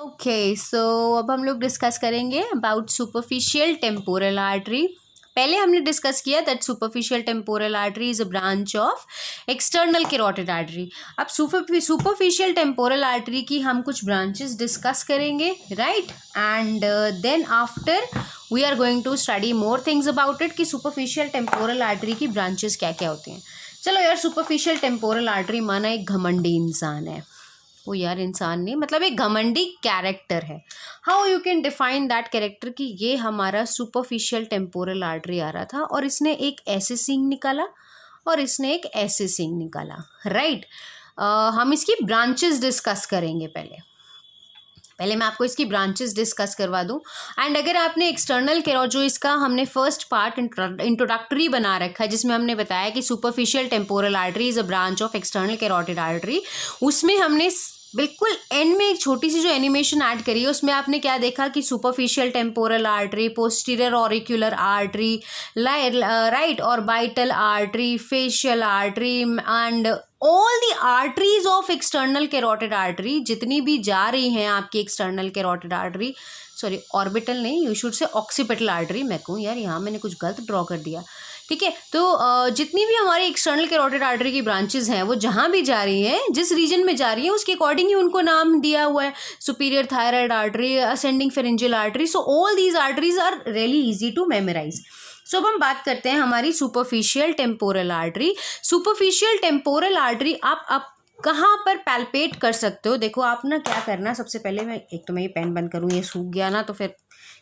Okay so अब हम लोग डिस्कस करेंगे अबाउट सुपरफिशियल टेम्पोरल आर्टरी। पहले हमने डिस्कस किया that superficial temporal artery is a branch of external carotid artery. अब सुपरफिशियल टेम्पोरल आर्टरी की हम कुछ ब्रांचेस डिस्कस करेंगे, right, and then after we are going to study more things about it कि superficial temporal artery की branches क्या क्या होती हैं। चलो यार, सुपरफिशियल टेम्पोरल आर्टरी माना एक घमंडी इंसान है, वो यार इंसान नहीं, मतलब एक घमंडी कैरेक्टर है। How you can define that character कि ये हमारा सुपरफिशियल टेम्पोरल आर्टरी आ रहा था और इसने एक ऐसे सींग निकाला और इसने एक ऐसे सींग निकाला, राइट। हम इसकी ब्रांचेस डिस्कस करेंगे। पहले मैं आपको इसकी ब्रांचेस डिस्कस करवा दूं। एंड अगर आपने एक्सटर्नल कैरोटिड, जो इसका हमने फर्स्ट पार्ट इंट्रोडक्टरी बना रखा है जिसमें हमने बताया कि superficial temporal artery is a branch of external carotid artery, उसमें हमने बिल्कुल एंड में एक छोटी सी जो एनिमेशन ऐड करी है उसमें आपने क्या देखा कि superficial temporal artery, posterior auricular artery, right orbital artery, facial artery and all the arteries of external carotid artery, जितनी भी जा रही हैं आपकी external carotid artery, sorry orbital नहीं, you should say occipital artery. मैं कहूँ यार यहाँ मैंने कुछ गलत ड्रॉ कर दिया, ठीक है। तो जितनी भी हमारी एक्सटर्नल कैरोटिड आर्टरी की ब्रांचेस हैं वो जहाँ भी जा रही हैं, जिस रीजन में जा रही हैं उसके अकॉर्डिंग ही उनको नाम दिया हुआ है। Superior thyroid artery, ascending pharyngeal artery, so all these arteries are really easy to memorise. So अब हम बात करते हैं हमारी superficial temporal artery. Superficial temporal artery आप कहाँ पर पैल्पेट कर सकते हो? देखो आप ना क्या करना, सबसे पहले मैं एक तो मैं ये पेन बंद करूँ, ये सूख गया ना तो फिर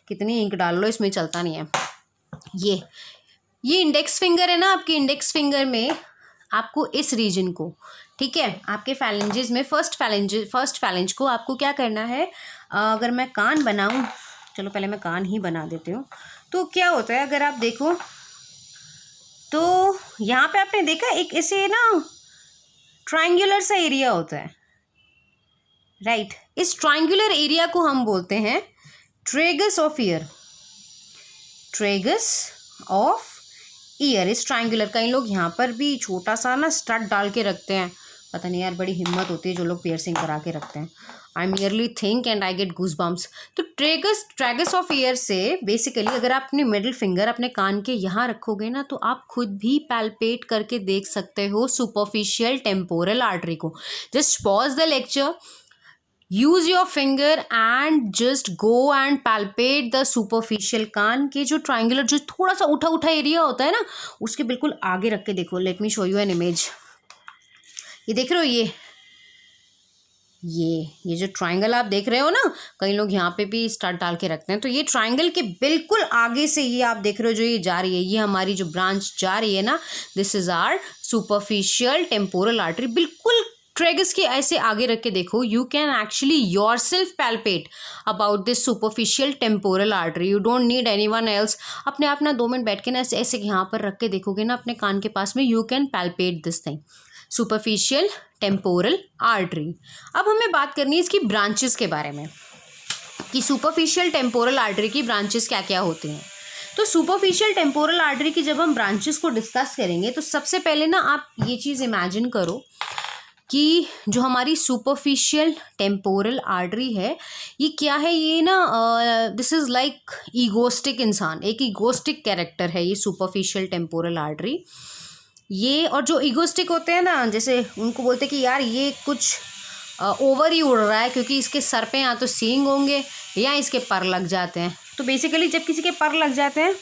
कितनी इंक डाल लो इसमें चलता नहीं है। ये इंडेक्स फिंगर है ना, आपकी इंडेक्स फिंगर में आपको इस रीजन को, ठीक है, आपके फैलेंजेस में फर्स्ट फैलेंज को आपको क्या करना है, अगर मैं कान बनाऊं, चलो पहले मैं कान ही बना देती हूँ। तो क्या होता है अगर आप देखो तो यहाँ पे आपने देखा एक ऐसे ना ट्रायंगुलर सा एरिया होता है, राइट। इस ट्रायंगुलर एरिया को हम बोलते हैं tragus of year, tragus of year. इस ट्रायंगुलर, कई लोग यहाँ पर भी छोटा सा ना स्टड डाल के रखते हैं, पता नहीं यार बड़ी हिम्मत होती है जो लोग पियर्सिंग करा के रखते हैं। I merely think and I get goose bumps. तो ट्रेगस ऑफ ईयर से बेसिकली अगर आप अपनी मिडिल फिंगर अपने कान के यहाँ रखोगे ना तो आप खुद भी पैल्पेट करके देख सकते हो सुपरफिशियल टेम्पोरल आर्टरी को। Just pause the lecture, use your finger and just go and palpate the superficial, कान के जो ट्रायंगुलर जो थोड़ा सा उठा एरिया होता है ना उसके बिल्कुल आगे रख के देखो। Late me show you an image. ये देख रहे हो, ये जो ट्रायंगल आप देख रहे हो ना, कई लोग यहाँ पे भी स्टड डाल के रखते हैं, तो ये ट्रायंगल के बिल्कुल आगे से ये आप देख रहे हो जो ये जा रही है, ये हमारी जो ब्रांच जा रही है ना, this is our superficial temporal artery. बिल्कुल ट्रेगस के ऐसे आगे रख के देखो, you can actually yourself palpate about this superficial temporal artery, you don't need anyone else. अपने आप ना 2 मिनट बैठ के ना ऐसे यहाँ पर रख के देखोगे ना अपने कान के पास में, you can palpate this thing, superficial temporal artery. अब हमें बात करनी है इसकी ब्रांचेस के बारे में कि सुपरफिशियल टेम्पोरल आर्टरी की ब्रांचेस क्या क्या होती हैं। तो सुपरफिशियल टेम्पोरल आर्टरी की जब हम ब्रांचेस को डिस्कस करेंगे तो सबसे पहले ना आप ये चीज़ इमेजिन करो कि जो हमारी सुपरफिशियल टेम्पोरल आर्टरी है ये क्या है, ये ना दिस इज़ लाइक ईगोस्टिक इंसान, एक ईगोस्टिक कैरेक्टर है ये सुपरफिशियल टेम्पोरल आर्टरी। ये और जो ईगोस्टिक होते हैं ना, जैसे उनको बोलते हैं कि यार ये कुछ ओवर ही उड़ रहा है क्योंकि इसके सर पे या तो सींग होंगे या इसके पर लग जाते हैं। तो बेसिकली जब किसी के पर लग जाते हैं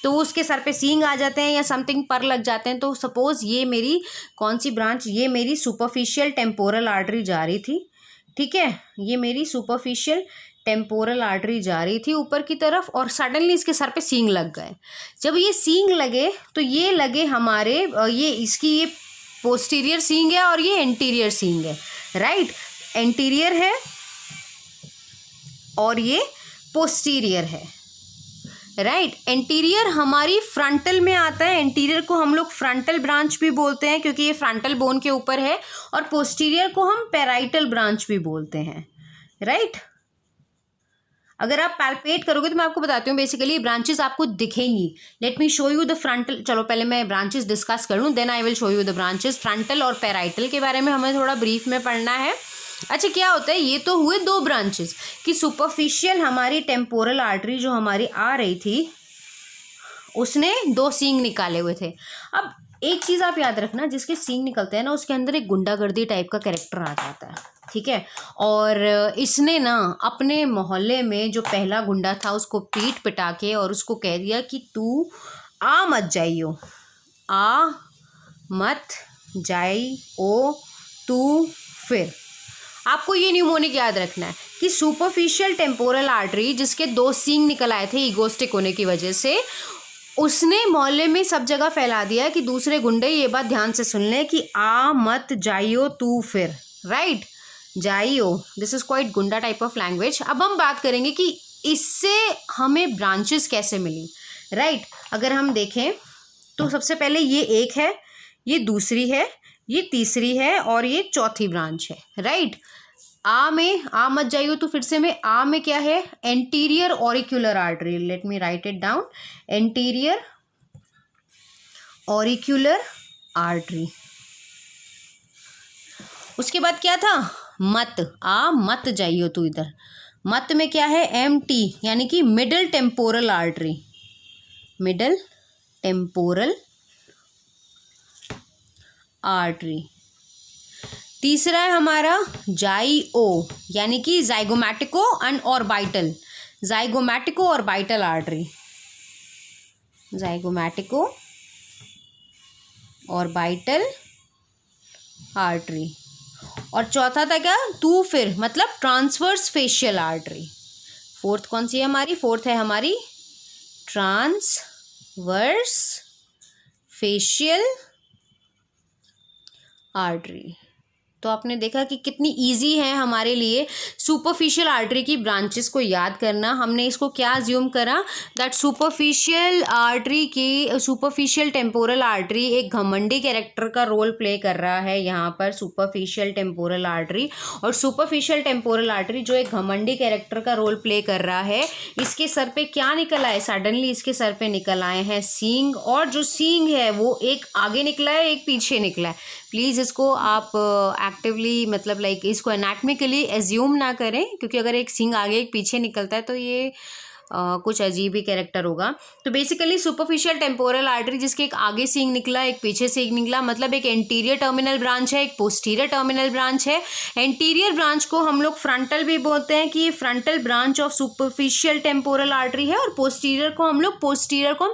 तो उसके सर पे सींग आ जाते हैं या समथिंग पर लग जाते हैं। तो सपोज़ ये मेरी कौन सी ब्रांच, ये मेरी सुपरफिशियल टेम्पोरल आर्टरी जा रही थी, ठीक है, ये मेरी सुपरफिशियल टेम्पोरल आर्टरी जा रही थी ऊपर की तरफ और सडनली इसके सर पे सींग लग गए। जब ये सींग लगे तो ये लगे हमारे, ये इसकी ये पोस्टीरियर सींग है और ये एंटीरियर सींग है, राइट, एंटीरियर है और ये पोस्टीरियर है, राइट। एंटीरियर हमारी फ्रंटल में आता है, एंटीरियर को हम लोग फ्रंटल ब्रांच भी बोलते हैं क्योंकि ये फ्रंटल बोन के ऊपर है, और पोस्टीरियर को हम पैराइटल ब्रांच भी बोलते हैं, राइट। अगर आप पैल्पेट करोगे तो मैं आपको बताती हूँ बेसिकली ब्रांचेस आपको दिखेंगी। Let me show you the frontal, चलो पहले मैं ब्रांचेस डिस्कस कर लूँ, then I will show you the branches. Frontal और पैराइटल के बारे में हमें थोड़ा ब्रीफ में पढ़ना है। अच्छा, क्या होता है, ये तो हुए दो ब्रांचेस कि सुपरफिशियल हमारी टेम्पोरल आर्टरी जो हमारी आ रही थी उसने दो सींग निकाले हुए थे। अब एक चीज़ आप याद रखना, जिसके सींग निकलते हैं ना उसके अंदर एक गुंडागर्दी टाइप का कैरेक्टर आ जाता है, ठीक है। और इसने ना अपने मोहल्ले में जो पहला गुंडा था उसको पीट पिटा के और उसको कह दिया कि तू आ मत जाइयो, आ मत जाइयो तू फिर। आपको ये न्यूमोनिक याद रखना है कि सुपरफिशियल टेम्पोरल आर्टरी जिसके दो सींग निकल आए थे ईगोस्टिक होने की वजह से, उसने मोहल्ले में सब जगह फैला दिया कि दूसरे गुंडे ये बात ध्यान से सुन लें कि आ मत जाइयो तू फिर, राइट, जाइयो। दिस इज क्वाइट गुंडा टाइप ऑफ लैंग्वेज। अब हम बात करेंगे कि इससे हमें ब्रांचेस कैसे मिली, राइट। अगर हम देखें तो सबसे पहले ये एक है, ये दूसरी है, ये तीसरी है और ये चौथी ब्रांच है, राइट। आ में आ मत जाइयो तो फिर से में आ में क्या है, anterior auricular artery, let me write it down, anterior auricular artery. उसके बाद क्या था, मत, आ मत जाइयो तू इधर, मत में क्या है, एम टी यानी कि middle temporal artery, middle temporal artery. तीसरा है हमारा जाइओ यानी कि zygomatico and orbital, zygomatico orbital artery, zygomatico orbital artery. और चौथा था क्या, तू फिर, मतलब ट्रांसवर्स फेशियल आर्टरी। फोर्थ कौन सी है हमारी, फोर्थ है हमारी ट्रांसवर्स फेशियल आर्टरी। तो आपने देखा कि कितनी इजी है हमारे लिए सुपरफिशियल आर्टरी की ब्रांचेस को याद करना। हमने इसको क्या अज्यूम करा, दैट सुपरफिशियल आर्टरी की, सुपरफिशियल टेम्पोरल आर्टरी एक घमंडी कैरेक्टर का रोल प्ले कर रहा है यहाँ पर, सुपरफिशियल टेम्पोरल आर्टरी। और सुपरफिशियल टेम्पोरल आर्टरी जो एक घमंडी कैरेक्टर का रोल प्ले कर रहा है, इसके सर पे क्या निकल आए, सडनली इसके सर पे निकल आए हैं सींग, और जो सींग है वो एक आगे निकला है एक पीछे निकला है। प्लीज़ इसको आप एक्टिवली मतलब लाइक इसको एनाटमिकली एज्यूम ना करें, क्योंकि अगर एक सींग आगे एक पीछे निकलता है तो ये कुछ अजीब ही कैरेक्टर होगा। तो बेसिकली सुपरफिशियल टेम्पोरल आर्टरी जिसके एक आगे सींग निकला एक पीछे सींग निकला, मतलब एक एंटीरियर टर्मिनल ब्रांच है, एक पोस्टीरियर टर्मिनल ब्रांच है। एंटीरियर ब्रांच को हम लोग फ्रंटल भी बोलते हैं कि ये frontal branch of superficial temporal artery है, और पोस्टीरियर को हम लोग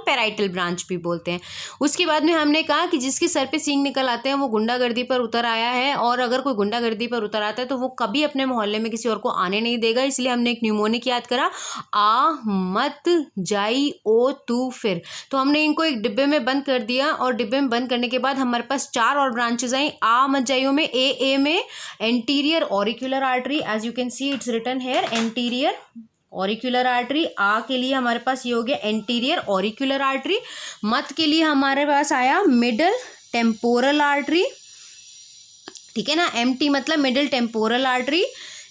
पैराइटल ब्रांच भी बोलते हैं। उसके बाद में हमने कहा कि जिसके सर पे सींग निकल आते हैं वो गुंडागर्दी पर उतर आया है, और अगर कोई गुंडागर्दी पर उतर आता है तो वो कभी अपने मोहल्ले में किसी और को आने नहीं देगा, इसलिए हमने एक न्यूमोनिक याद करा, आ मत जाई ओ तू फिर। तो हमने इनको एक डिब्बे में बंद कर दिया, और डिब्बे में बंद करने के बाद हमारे पास चार और ब्रांचेस आई। आ मत जाइयो में ए में anterior auricular artery, as you can see it's written here anterior auricular artery. आ के लिए हमारे पास ये हो गया एंटीरियर ऑरिक्यूलर आर्टरी। मत के लिए हमारे पास आया मिडल टेम्पोरल आर्टरी, ठीक है ना, एम टी मतलब middle temporal artery.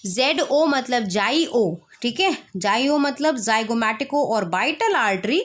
Z O मतलब जाई ओ, ठीक है, जाइयो मतलब जाइगोमैटिको ऑर्बिटल आर्टरी।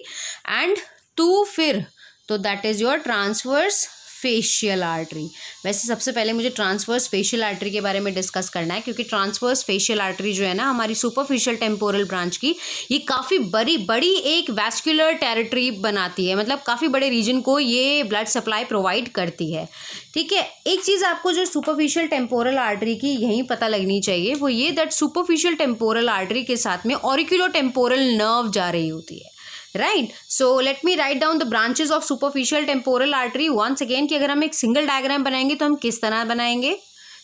एंड तू फिर, तो that is your transverse facial artery. वैसे सबसे पहले मुझे ट्रांसवर्स फेशियल आर्टरी के बारे में डिस्कस करना है, क्योंकि ट्रांसवर्स फेशियल आर्टरी जो है ना हमारी सुपरफिशियल टेम्पोरल ब्रांच की, ये काफ़ी बड़ी एक वैस्कुलर टेरिटरी बनाती है, मतलब काफ़ी बड़े रीजन को ये ब्लड सप्लाई प्रोवाइड करती है, ठीक है। एक चीज़ आपको जो सुपरफिशियल टेम्पोरल आर्टरी की यहीं पता लगनी चाहिए, वो ये दैट सुपरफिशियल टेम्पोरल आर्टरी के साथ में ऑरिक्यूलो टेम्पोरल नर्व जा रही होती है, right. So let me write down the branches of superficial temporal artery once again, कि अगर हम एक सिंगल डायग्राम बनाएंगे तो हम किस तरह बनाएंगे।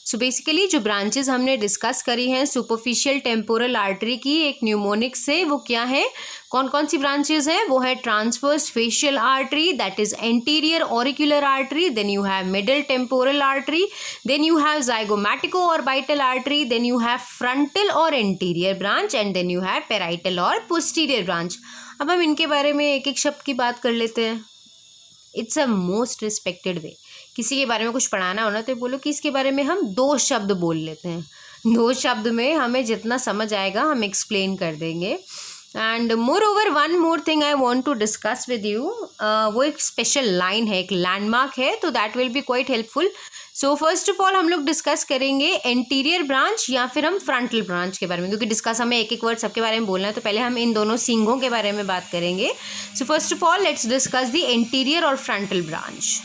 सो बेसिकली जो ब्रांचेस हमने डिस्कस करी हैं सुपरफिशियल टेम्पोरल आर्टरी की एक न्यूमोनिक से, वो क्या है, कौन कौन सी ब्रांचेस हैं, वो है transverse facial artery, that is anterior auricular artery, then you have middle temporal artery, then you have zygomatico orbital artery, then you have frontal और anterior branch, and then you have parietal और posterior branch. अब हम इनके बारे में एक एक शब्द की बात कर लेते हैं। इट्स अ मोस्ट रिस्पेक्टेड वे, किसी के बारे में कुछ पढ़ाना होना तो बोलो कि इसके बारे में हम 2 शब्द बोल लेते हैं, 2 शब्द में हमें जितना समझ आएगा हम एक्सप्लेन कर देंगे। And moreover one more thing I want to discuss with you, वो एक स्पेशल लाइन है, एक लैंडमार्क है, तो that will be quite helpful. So first of all हम लोग डिस्कस करेंगे एंटीरियर ब्रांच या फिर हम फ्रंटल ब्रांच के बारे में, क्योंकि डिस्कस हमें एक एक वर्ड सबके बारे में बोलना है, तो पहले हम इन दोनों सींगों के बारे में बात करेंगे। सो first of all let's discuss the anterior और फ्रंटल ब्रांच।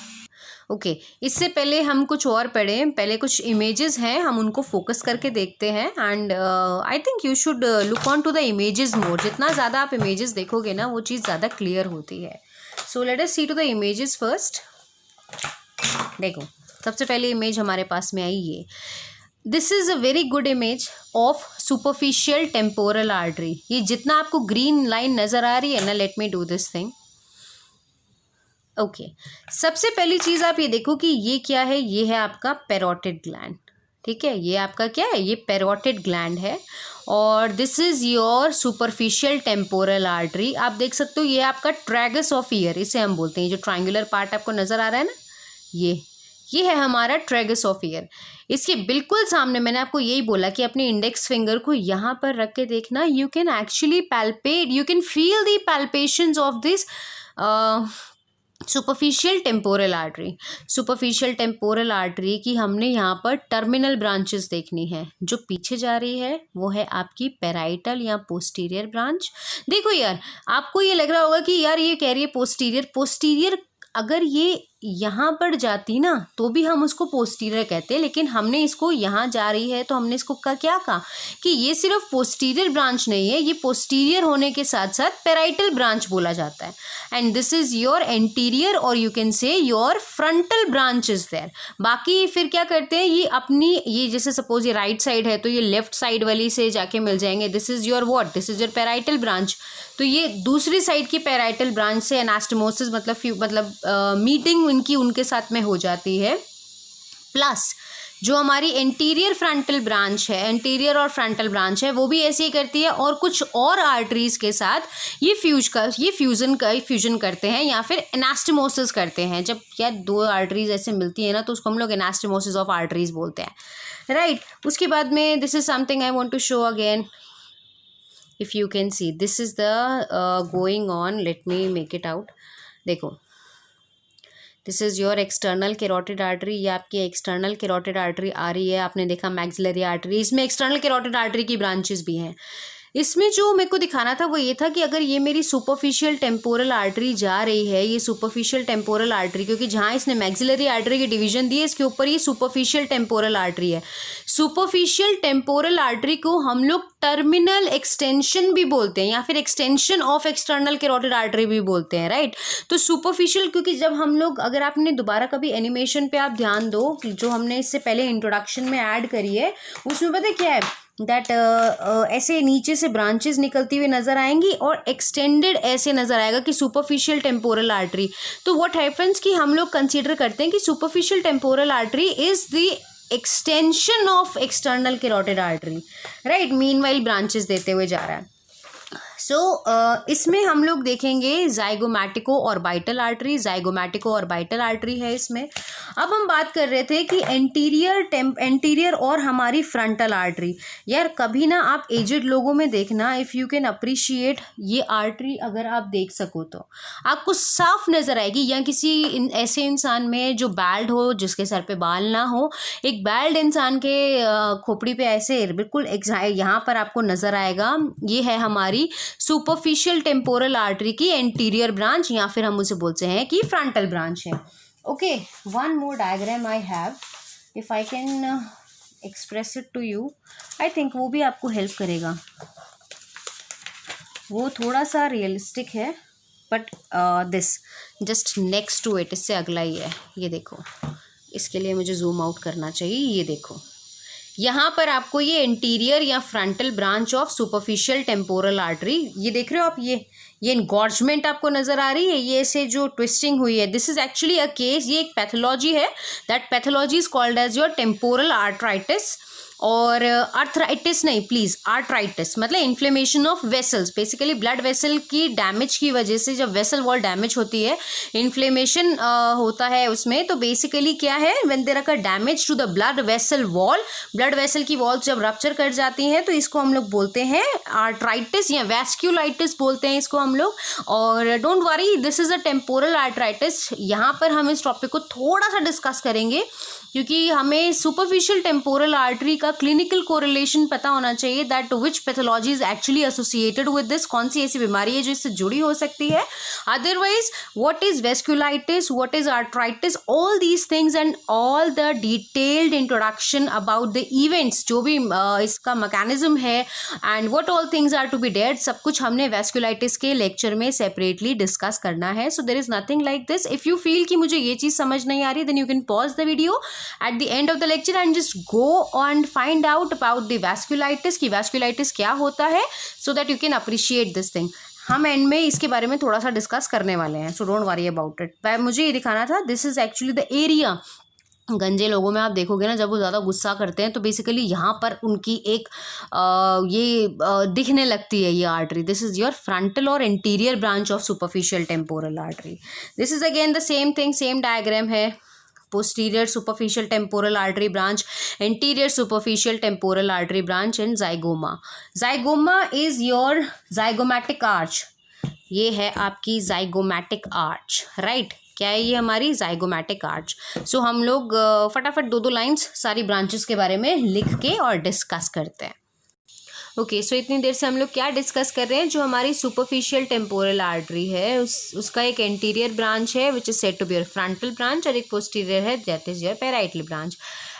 ओके इससे पहले हम कुछ और पढ़ें, पहले कुछ इमेजेस हैं हम उनको फोकस करके देखते हैं and I think you should look on to the images more. जितना ज़्यादा आप इमेजेस देखोगे ना वो चीज़ ज़्यादा क्लियर होती है। So let us see to the images first. देखो सबसे पहले इमेज हमारे पास में आई ये, this is a very good image of superficial temporal artery. ये जितना आपको ग्रीन लाइन नज़र आ रही है ना, let me do this thing. Okay सबसे पहली चीज़ आप ये देखो कि ये क्या है, ये है आपका पैरोटिड ग्लैंड। ठीक है, ये आपका क्या है, ये पैरोटिड ग्लैंड है और this is your superficial temporal artery. आप देख सकते हो ये आपका ट्रैगस ऑफ ईयर, इसे हम बोलते हैं। जो ट्रायंगुलर पार्ट आपको नज़र आ रहा है ना, ये है हमारा ट्रैगस ऑफ ईयर। इसके बिल्कुल सामने मैंने आपको यही बोला कि अपने इंडेक्स फिंगर को यहाँ पर रख के देखना, you can actually palpate, you can feel the palpations of this superficial temporal artery. Superficial temporal artery की हमने यहाँ पर टर्मिनल ब्रांचेस देखनी है। जो पीछे जा रही है वो है आपकी पैराइटल या पोस्टीरियर ब्रांच। देखो यार आपको ये लग रहा होगा कि यार ये कह रही है पोस्टीरियर, अगर ये यहाँ पर जाती ना तो भी हम उसको पोस्टीरियर कहते हैं, लेकिन हमने इसको यहाँ जा रही है तो हमने इसको क्या कहा कि ये सिर्फ पोस्टीरियर ब्रांच नहीं है, ये पोस्टीरियर होने के साथ साथ पैराइटल ब्रांच बोला जाता है। And this is your anterior और you can say your frontal branch is there. बाकी फिर क्या करते हैं, ये अपनी ये जैसे सपोज ये राइट साइड है तो ये लेफ्ट साइड वाली से जाके मिल जाएंगे। This is your what, this is your parietal branch. तो ये दूसरी साइड की पैराइटल ब्रांच से एनास्टोमोसिस मतलब मीटिंग इनकी उनके साथ में हो जाती है। प्लस जो हमारी एंटीरियर फ्रंटल ब्रांच है, एंटीरियर और फ्रंटल ब्रांच है, वो भी ऐसे ही करती है और कुछ और आर्टरीज के साथ ये फ्यूजन करते हैं या फिर एनास्टोमोसिस करते हैं। जब क्या दो आर्टरीज ऐसे मिलती है ना तो उसको हम लोग एनास्टोमोसिस ऑफ आर्टरीज बोलते हैं, राइट। उसके बाद में this is something I want to show again, if you can see this is the going on, let me make it out. देखो this is your external carotid artery, ये आपकी external carotid artery आ रही है। आपने देखा maxillary artery, इसमें external carotid artery की branches भी हैं। इसमें जो मेरे को दिखाना था वो ये था कि अगर ये मेरी सुपरफिशियल टेम्पोरल आर्टरी जा रही है, ये सुपरफिशियल टेम्पोरल आर्टरी, क्योंकि जहाँ इसने मैक्सिलरी आर्टरी की डिवीजन दी है इसके ऊपर ये सुपरफिशियल टेम्पोरल आर्टरी है। सुपरफिशियल टेम्पोरल आर्टरी को हम लोग टर्मिनल एक्सटेंशन भी बोलते हैं या फिर extension of external carotid artery भी बोलते हैं, राइट। तो सुपरफिशियल, क्योंकि जब हम लोग, अगर आपने दोबारा कभी एनिमेशन पे आप ध्यान दो कि जो हमने इससे पहले इंट्रोडक्शन में ऐड करी है उसमें पता क्या है दैट ऐसे नीचे से ब्रांचेस निकलती हुई नज़र आएंगी और एक्सटेंडेड ऐसे नज़र आएगा कि सुपरफिशियल टेम्पोरल आर्टरी। तो व्हाट हैपेंस कि हम लोग कंसीडर करते हैं कि superficial temporal artery is the extension of external carotid artery, right, meanwhile branches देते हुए जा रहा है। सो इसमें हम लोग देखेंगे जाइगोमैटिको और बाइटल आर्टरी, जाइगोमैटिको और बाइटल आर्टरी है इसमें। अब हम बात कर रहे थे कि एंटीरियर और हमारी फ्रंटल आर्टरी। यार कभी ना आप एजेड लोगों में देखना, इफ़ यू कैन अप्रिशिएट ये आर्टरी अगर आप देख सको तो आपको साफ नज़र आएगी, या किसी ऐसे इंसान में जो बैल्ड हो, जिसके सर पे बाल ना हो, एक बैल्ड इंसान के खोपड़ी पे ऐसे बिल्कुल यहाँ पर आपको नज़र आएगा। ये है हमारी सुपरफिशियल टेम्पोरल आर्टरी की एंटीरियर ब्रांच, या फिर हम उसे बोलते हैं कि फ्रंटल ब्रांच है। Okay, one more diagram I have, if I can express it to you, I think वो भी आपको हेल्प करेगा। वो थोड़ा सा रियलिस्टिक है but this just next to it, इससे अगला ही है। ये देखो, इसके लिए मुझे जूम आउट करना चाहिए। ये देखो यहाँ पर आपको ये एंटीरियर या frontal branch of superficial temporal artery, ये देख रहे हो आप, ये इनगॉर्जमेंट आपको नज़र आ रही है, ये से जो ट्विस्टिंग हुई है, this is actually a case, ये एक पैथोलॉजी है। That pathology is called as your temporal arthritis, और आर्थराइटिस नहीं प्लीज़, आर्थराइटिस मतलब inflammation of vessels. Basically blood vessel की डैमेज की वजह से जब वेसल वॉल डैमेज होती है, इन्फ्लेमेशन होता है उसमें, तो बेसिकली क्या है, when there are damage to the blood vessel wall, blood vessel की वॉल्स जब रप्चर कर जाती हैं तो इसको हम लोग बोलते हैं आर्थराइटिस या वैस्क्यूलाइटिस बोलते हैं इसको हम लोग। और don't worry, this is a temporal arthritis. यहाँ पर हम इस टॉपिक को थोड़ा सा डिस्कस करेंगे क्योंकि हमें सुपरफिशियल टेम्पोरल आर्टरी का क्लिनिकल कोरिलेशन पता होना चाहिए, that which pathology is actually associated with this, कौन सी ऐसी बीमारी है जो इससे जुड़ी हो सकती है. Otherwise what is vasculitis, what is arthritis, all these things and all the detailed introduction about the events, जो भी इसका मैकेनिज्म है and what all things are to be dead, सब कुछ हमने वेस्कुलाइटिस के लेक्चर में सेपरेटली डिस्कस करना है. So there is nothing like this. If you feel कि मुझे ये चीज़ समझ नहीं आ रही, then you can pause the video at the end of the lecture and just go and find out about the vasculitis कि vasculitis क्या होता है, so that you can appreciate this thing. हम एंड में इसके बारे में थोड़ा सा डिस्कस करने वाले हैं, so don't worry about it. मुझे ये दिखाना था, this is actually the area. गंजे लोगों में आप देखोगे ना, जब वो ज़्यादा गुस्सा करते हैं तो बेसिकली यहाँ पर उनकी एक दिखने लगती है ये artery. This is your frontal और interior branch of superficial temporal artery. This is again the same thing, same diagram है. posterior superficial temporal artery branch, anterior superficial temporal artery branch and zygoma. Zygoma is your zygomatic arch. ये है आपकी zygomatic arch, right? क्या है ये हमारी zygomatic arch. So हम लोग फटाफट दो लाइन्स सारी ब्रांचेस के बारे में लिख के और डिस्कस करते हैं. ओके, सो इतनी देर से हम लोग क्या डिस्कस कर रहे हैं, जो हमारी सुपरफिशियल टेम्पोरल आर्टरी है उसका एक एंटीरियर ब्रांच है which is said to be your frontal branch, और एक पोस्टीरियर है that is your parietal branch.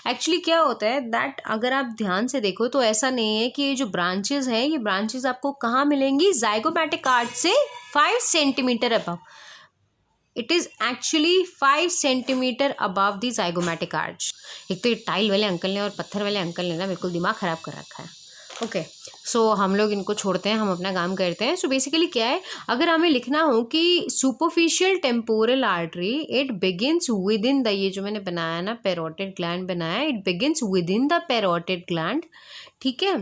Actually क्या होता है दैट अगर आप ध्यान से देखो तो ऐसा नहीं है कि ये जो ब्रांचेस हैं, ये ब्रांचेस आपको कहाँ मिलेंगी, ज़ाइगोमैटिक आर्च से 5 centimetre above. It is actually 5 centimetre above the zygomatic arch. एक तो ये टाइल वाले अंकल ने और पत्थर वाले अंकल ने ना बिल्कुल दिमाग ख़राब कर रखा है. ओके, सो हम लोग इनको छोड़ते हैं, हम अपना काम करते हैं. सो बेसिकली क्या है, अगर हमें लिखना हो कि superficial temporal artery, it begins with in the, ये जो मैंने बनाया ना पैरोटिड ग्लैंड बनाया, it begins with in the parotid gland, ठीक है,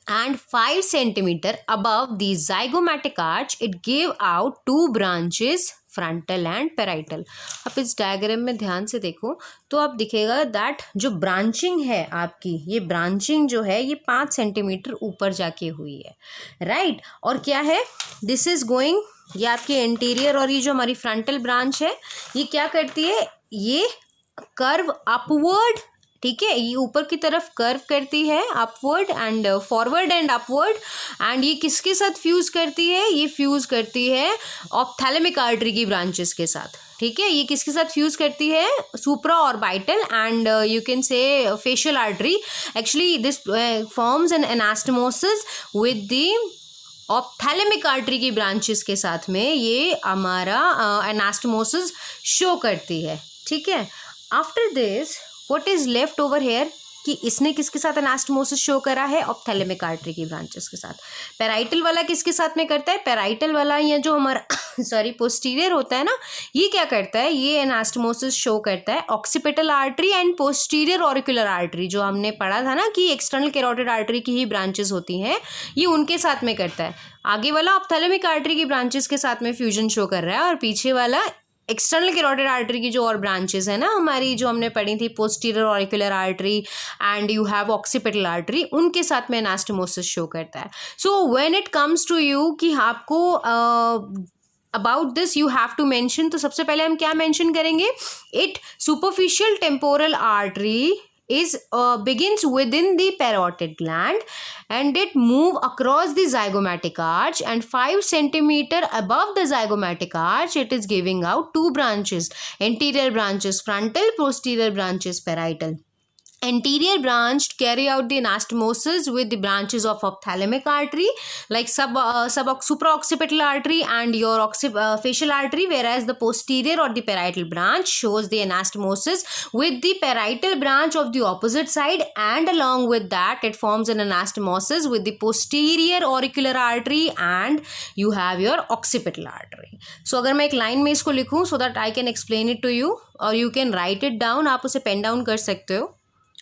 and 5 centimetre above the zygomatic arch it give out 2 branches, frontal and parietal. अब इस डायग्राम में ध्यान से देखो तो आप दिखेगा दैट जो ब्रांचिंग है आपकी, ये ब्रांचिंग जो है ये 5 सेंटीमीटर ऊपर जाके हुई है, राइट. और क्या है, दिस इज गोइंग, ये आपकी एंटीरियर और ये जो हमारी फ्रंटल ब्रांच है ये क्या करती है, ये कर्व अपवर्ड, ठीक है, ये ऊपर की तरफ कर्व करती है upward and forward and upward. And ये किसके साथ फ्यूज़ करती है, ये फ्यूज़ करती है ऑप्थैलेमिक आर्टरी की ब्रांचेस के साथ, ठीक है. ये किसके साथ फ्यूज़ करती है, supra orbital and you can say facial artery. Actually this forms an anastomosis with the ophthalmic artery की ब्रांचेस के साथ में ये हमारा एनास्टमोसिस शो करती है, ठीक है. After this what is left over here, कि इसने किसके साथ एनास्टमोसिस शो करा है, ऑप्थैलेमिक आर्टरी की ब्रांचेस के साथ. पैराइटल वाला किसके साथ में करता है, पैराइटल वाला या जो हमारा सॉरी पोस्टीरियर होता है ना, ये क्या करता है, ये एनास्टमोसिस शो करता है occipital artery and posterior auricular artery, जो हमने पढ़ा था ना कि एक्सटर्नल कैरोटिड आर्टरी की ही ब्रांचेस होती हैं, ये उनके साथ में करता है. आगे वाला ऑप्थैलेमिक आर्टरी की ब्रांचेस के साथ में फ्यूजन शो कर रहा है, और पीछे वाला एक्सटर्नल कैरोटिड आर्टरी की जो और ब्रांचेस है ना हमारी, जो हमने पढ़ी थी posterior auricular artery and you have occipital artery, उनके साथ में एनास्टमोसिस शो करता है. So when it comes to you कि आपको about this you have to mention, तो सबसे पहले हम क्या मेंशन करेंगे, it superficial temporal artery is begins within the parotid gland and it move across the zygomatic arch, and 5 centimeter above the zygomatic arch it is giving out 2 branches, anterior branches frontal, posterior branches parietal. Anterior branch carry out the anastomosis with the branches of ophthalmic artery like supraoccipital artery and your facial artery, whereas the posterior or the parietal branch shows the anastomosis with the parietal branch of the opposite side, and along with that it forms an anastomosis with the posterior auricular artery and you have your occipital artery. So अगर मैं एक line में इसको लिखूँ so that I can explain it to you और you can write it down, आप उसे pen down कर सकते हो.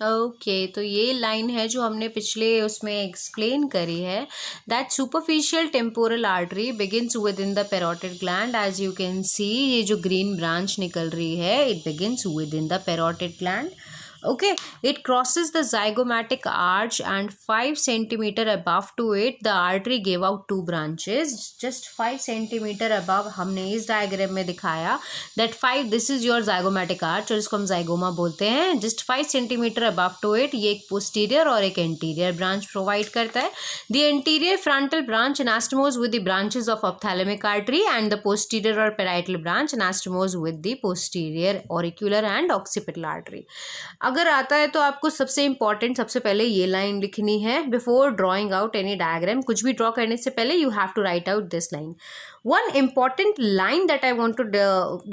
ओके तो ये लाइन है जो हमने पिछले उसमें एक्सप्लेन करी है, that superficial temporal artery begins with in the parotid gland. As you can see ये जो ग्रीन ब्रांच निकल रही है, it begins with in the parotid gland. Okay, it crosses the zygomatic arch and 5 centimeter above to it the artery gave out 2 branches. Just 5 centimeter above हमने इस diagram में दिखाया that 5 this is your zygomatic arch और इसको हम जाइगोमा बोलते हैं. Just 5 centimeter above to it ये एक posterior और एक anterior branch provide करता है. The anterior frontal branch anastomose with the branches of ophthalmic artery and the posterior or parietal branch anastomose with the posterior auricular and occipital artery. अगर आता है तो आपको सबसे इम्पॉर्टेंट सबसे पहले ये लाइन लिखनी है before drawing out any diagram. कुछ भी ड्रॉ करने से पहले you have to write out this line. One important line that I want to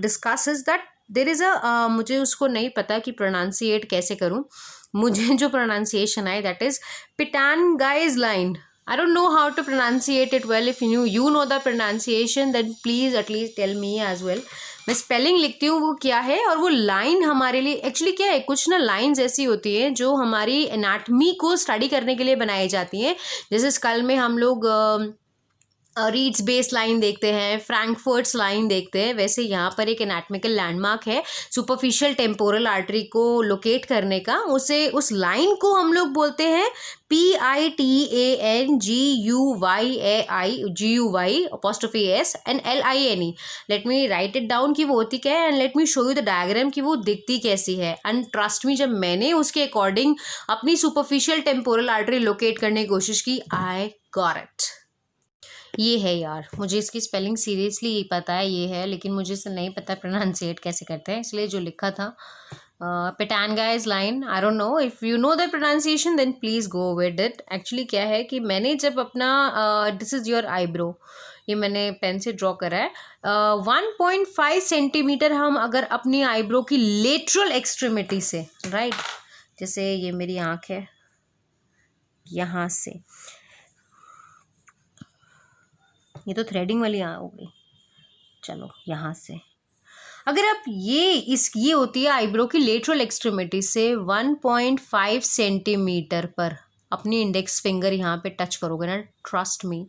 discuss is that there is a मुझे उसको नहीं पता कि प्रोनाउंसिएट कैसे करूँ. मुझे जो प्रोनाउंसिएशन आए that is Pitanguy's line. I don't know how to pronunciate it well. If you know the pronunciation then please at least tell me as well. मैं स्पेलिंग लिखती हूँ वो क्या है और वो लाइन हमारे लिए एक्चुअली क्या है. कुछ ना लाइंस ऐसी होती हैं जो हमारी एनाटमी को स्टडी करने के लिए बनाई जाती हैं. जैसे स्कल में हम लोग रीड्स बेस लाइन देखते हैं, फ्रैंकफर्ट्स लाइन देखते हैं, वैसे यहाँ पर एक एनाटमिकल लैंडमार्क है सुपरफिशियल टेम्पोरल आर्टरी को लोकेट करने का. उसे उस लाइन को हम लोग बोलते हैं PITANGUYAI late me write it down कि वो होती क्या है and let me show you the diagram कि वो दिखती कैसी है. एंड ट्रस्ट मी जब मैंने उसके अकॉर्डिंग अपनी सुपरफिशियल टेम्पोरल आर्टरी लोकेट करने की कोशिश की आई गॉट इट. ये है यार, मुझे इसकी स्पेलिंग सीरियसली पता है ये है, लेकिन मुझे इसे नहीं पता प्रोनाउंसिएट कैसे करते हैं, इसलिए जो लिखा था Pitanguy's line. I don't know if you know the pronunciation then please go with it. Actually क्या है कि मैंने जब अपना दिस इज़ योर आईब्रो, ये मैंने पेन से ड्रॉ करा है. 1.5 सेंटीमीटर हम अगर अपनी आईब्रो की लेटरल एक्सट्रीमिटी से राइट, जैसे ये मेरी आँख है यहाँ से, ये तो थ्रेडिंग वाली हो गई, चलो यहाँ से अगर आप ये होती है आईब्रो की लेटरल एक्सट्रीमिटी से 1.5 सेंटीमीटर पर अपनी इंडेक्स फिंगर यहाँ पे टच करोगे ना, trust me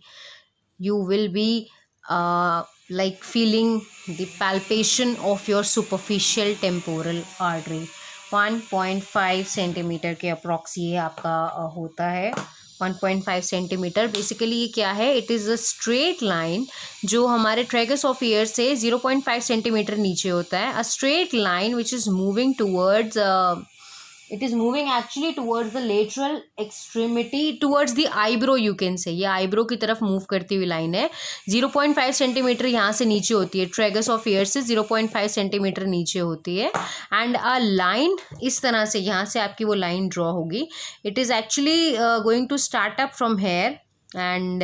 you will be like feeling the palpation of your superficial temporal artery. 1.5 centimetre के अप्रॉक्स ये आपका होता है. 1.5 सेंटीमीटर बेसिकली ये क्या है, it is a straight line जो हमारे ट्रेगस ऑफ ईयर से 0.5 सेंटीमीटर नीचे होता है. A straight line which is moving towards it is moving actually towards the lateral extremity towards the eyebrow you can से. ये आईब्रो की तरफ मूव करती हुई लाइन है. 0.5 सेंटीमीटर यहाँ से नीचे होती है, ट्रेगस ऑफ ईयर से 0.5 सेंटीमीटर नीचे होती है. एंड अ लाइन इस तरह से यहाँ से आपकी वो लाइन ड्रॉ होगी. It is actually going to start up from here and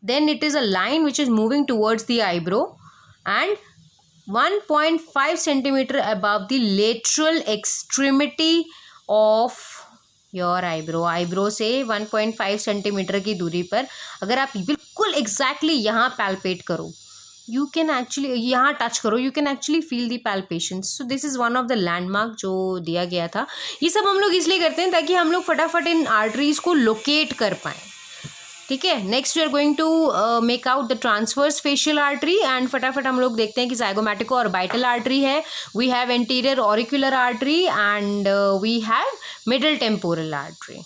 then it is a line which is moving towards the eyebrow and 1.5 centimetre above the lateral extremity of your eyebrow से 1.5 centimetre की दूरी पर अगर आप बिल्कुल exactly यहाँ palpate करो, you can actually यहाँ टच करो, you can actually feel the palpation. So this is one of the landmark जो दिया गया था. ये सब हम लोग इसलिए करते हैं ताकि हम लोग फटाफट इन आर्टरीज को लोकेट कर पाएँ. ठीक है, next we are going to make out the transverse facial artery and फटाफट हम लोग देखते हैं कि ज़ाइगोमैटिको ऑर्बिटल आर्टरी है, we have anterior auricular artery and we have middle temporal artery.